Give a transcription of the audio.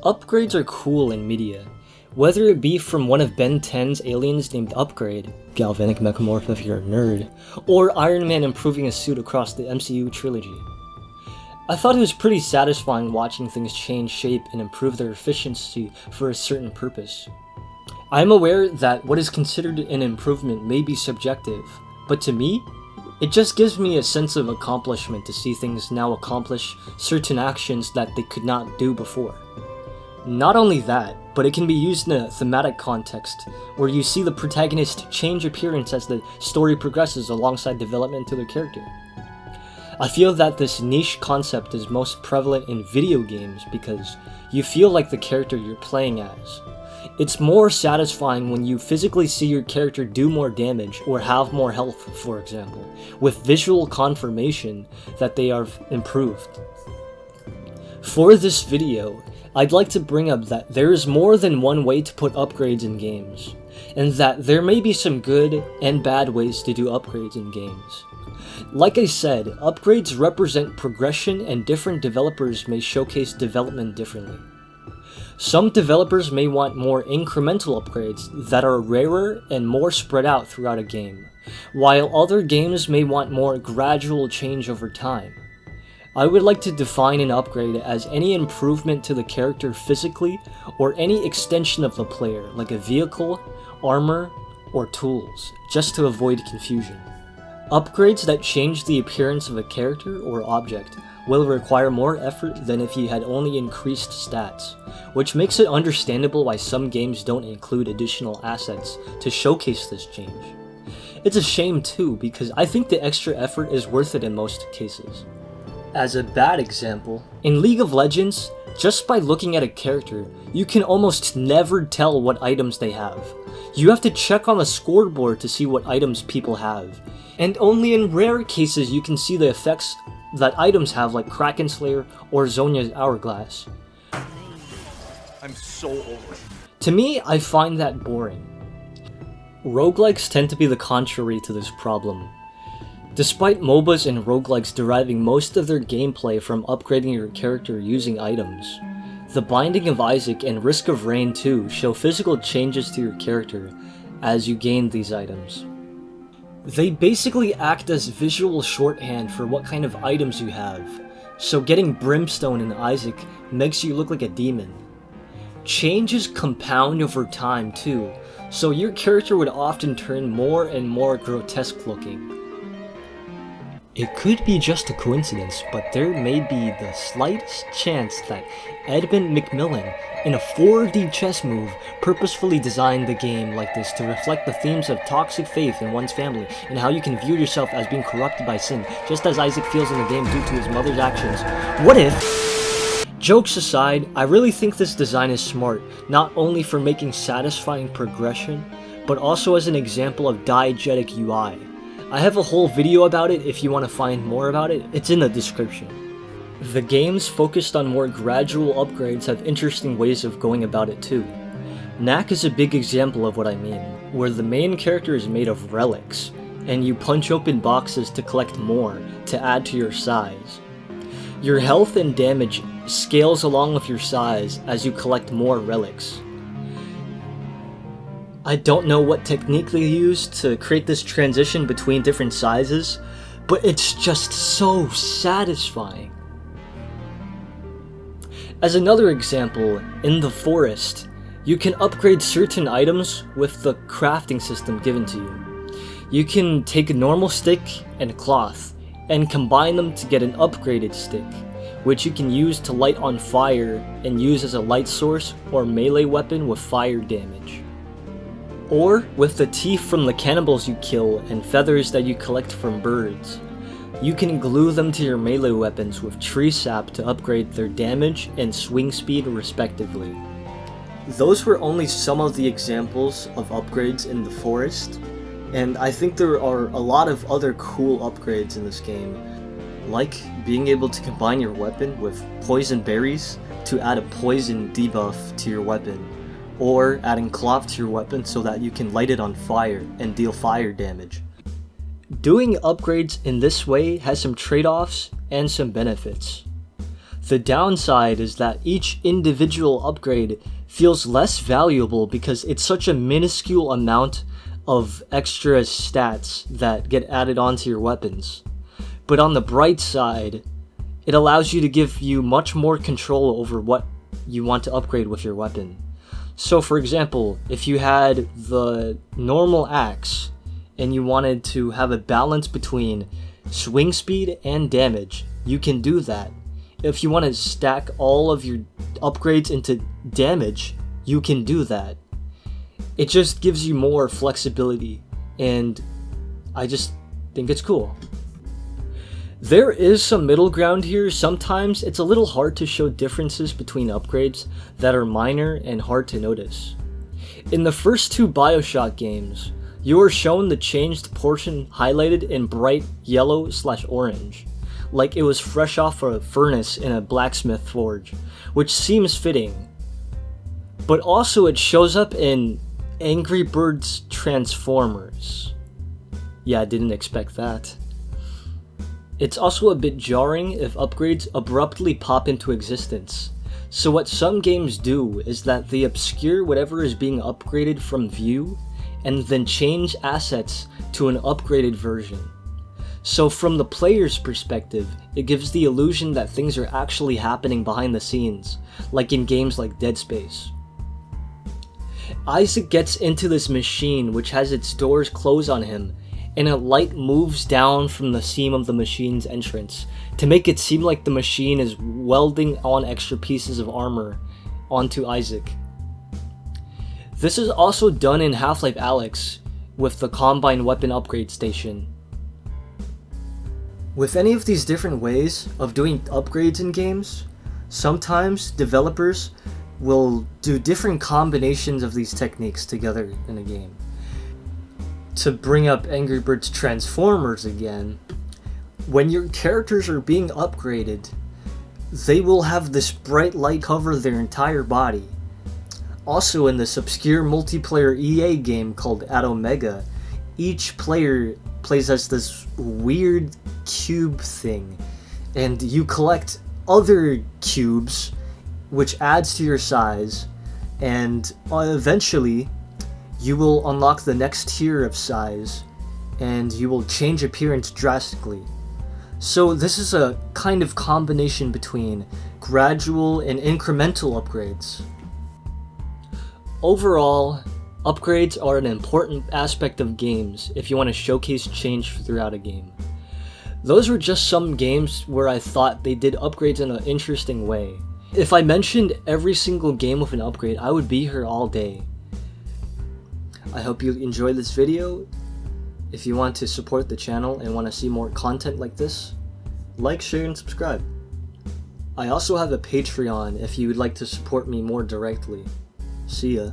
Upgrades are cool in media, whether it be from one of Ben 10's aliens named Upgrade, Galvanic Mechamorph if you're a nerd, or Iron Man improving his suit across the MCU trilogy. I thought it was pretty satisfying watching things change shape and improve their efficiency for a certain purpose. I am aware that what is considered an improvement may be subjective, but to me, it just gives me a sense of accomplishment to see things now accomplish certain actions that they could not do before. Not only that, but it can be used in a thematic context, where you see the protagonist change appearance as the story progresses alongside development to their character. I feel that this niche concept is most prevalent in video games because you feel like the character you're playing as. It's more satisfying when you physically see your character do more damage or have more health, for example, with visual confirmation that they are improved. For this video, I'd like to bring up that there is more than one way to put upgrades in games, and that there may be some good and bad ways to do upgrades in games. Like I said, upgrades represent progression and different developers may showcase development differently. Some developers may want more incremental upgrades that are rarer and more spread out throughout a game, while other games may want more gradual change over time. I would like to define an upgrade as any improvement to the character physically or any extension of the player, like a vehicle, armor, or tools, just to avoid confusion. Upgrades that change the appearance of a character or object will require more effort than if you had only increased stats, which makes it understandable why some games don't include additional assets to showcase this change. It's a shame too, because I think the extra effort is worth it in most cases. As a bad example, in League of Legends, just by looking at a character, you can almost never tell what items they have. You have to check on the scoreboard to see what items people have, and only in rare cases you can see the effects that items have, like Kraken Slayer or Zhonya's Hourglass. I'm so old. To me, I find that boring. Roguelikes tend to be the contrary to this problem. Despite MOBAs and roguelikes deriving most of their gameplay from upgrading your character using items, The Binding of Isaac and Risk of Rain 2 show physical changes to your character as you gain these items. They basically act as visual shorthand for what kind of items you have, so getting Brimstone in Isaac makes you look like a demon. Changes compound over time too, so your character would often turn more and more grotesque looking. It could be just a coincidence, but there may be the slightest chance that Edmund McMillan, in a 4D chess move, purposefully designed the game like this to reflect the themes of toxic faith in one's family and how you can view yourself as being corrupted by sin, just as Isaac feels in the game due to his mother's actions. What if? Jokes aside, I really think this design is smart, not only for making satisfying progression, but also as an example of diegetic UI. I have a whole video about it if you want to find more about it, it's in the description. The games focused on more gradual upgrades have interesting ways of going about it too. Knack is a big example of what I mean, where the main character is made of relics, and you punch open boxes to collect more to add to your size. Your health and damage scales along with your size as you collect more relics. I don't know what technique they used to create this transition between different sizes, but it's just so satisfying. As another example, in the forest, you can upgrade certain items with the crafting system given to you. You can take a normal stick and cloth, and combine them to get an upgraded stick, which you can use to light on fire and use as a light source or melee weapon with fire damage. Or with the teeth from the cannibals you kill and feathers that you collect from birds. You can glue them to your melee weapons with tree sap to upgrade their damage and swing speed respectively. Those were only some of the examples of upgrades in the forest, and I think there are a lot of other cool upgrades in this game, like being able to combine your weapon with poison berries to add a poison debuff to your weapon, or adding cloth to your weapon so that you can light it on fire and deal fire damage. Doing upgrades in this way has some trade-offs and some benefits. The downside is that each individual upgrade feels less valuable because it's such a minuscule amount of extra stats that get added onto your weapons. But on the bright side, it allows you to give you much more control over what you want to upgrade with your weapon. So for example, if you had the normal axe and you wanted to have a balance between swing speed and damage, you can do that. If you want to stack all of your upgrades into damage, you can do that. It just gives you more flexibility, and I just think it's cool. There is some middle ground here. Sometimes it's a little hard to show differences between upgrades that are minor and hard to notice. In the first 2 BioShock games, you are shown the changed portion highlighted in bright yellow/orange, like it was fresh off a furnace in a blacksmith forge, which seems fitting. But also it shows up in Angry Birds Transformers. Yeah, I didn't expect that. It's also a bit jarring if upgrades abruptly pop into existence. So what some games do is that they obscure whatever is being upgraded from view and then change assets to an upgraded version. So from the player's perspective, it gives the illusion that things are actually happening behind the scenes, like in games like Dead Space. Isaac gets into this machine which has its doors close on him, and a light moves down from the seam of the machine's entrance to make it seem like the machine is welding on extra pieces of armor onto Isaac. This is also done in Half-Life Alyx with the Combine Weapon Upgrade Station. With any of these different ways of doing upgrades in games, sometimes developers will do different combinations of these techniques together in a game. To bring up Angry Birds Transformers again, when your characters are being upgraded, they will have this bright light cover their entire body. Also in this obscure multiplayer EA game called Ad Omega, each player plays as this weird cube thing, and you collect other cubes which adds to your size, and eventually you will unlock the next tier of size, and you will change appearance drastically. So this is a kind of combination between gradual and incremental upgrades. Overall, upgrades are an important aspect of games if you want to showcase change throughout a game. Those were just some games where I thought they did upgrades in an interesting way. If I mentioned every single game with an upgrade, I would be here all day. I hope you enjoyed this video. If you want to support the channel and want to see more content like this, like, share, and subscribe. I also have a Patreon if you would like to support me more directly. See ya.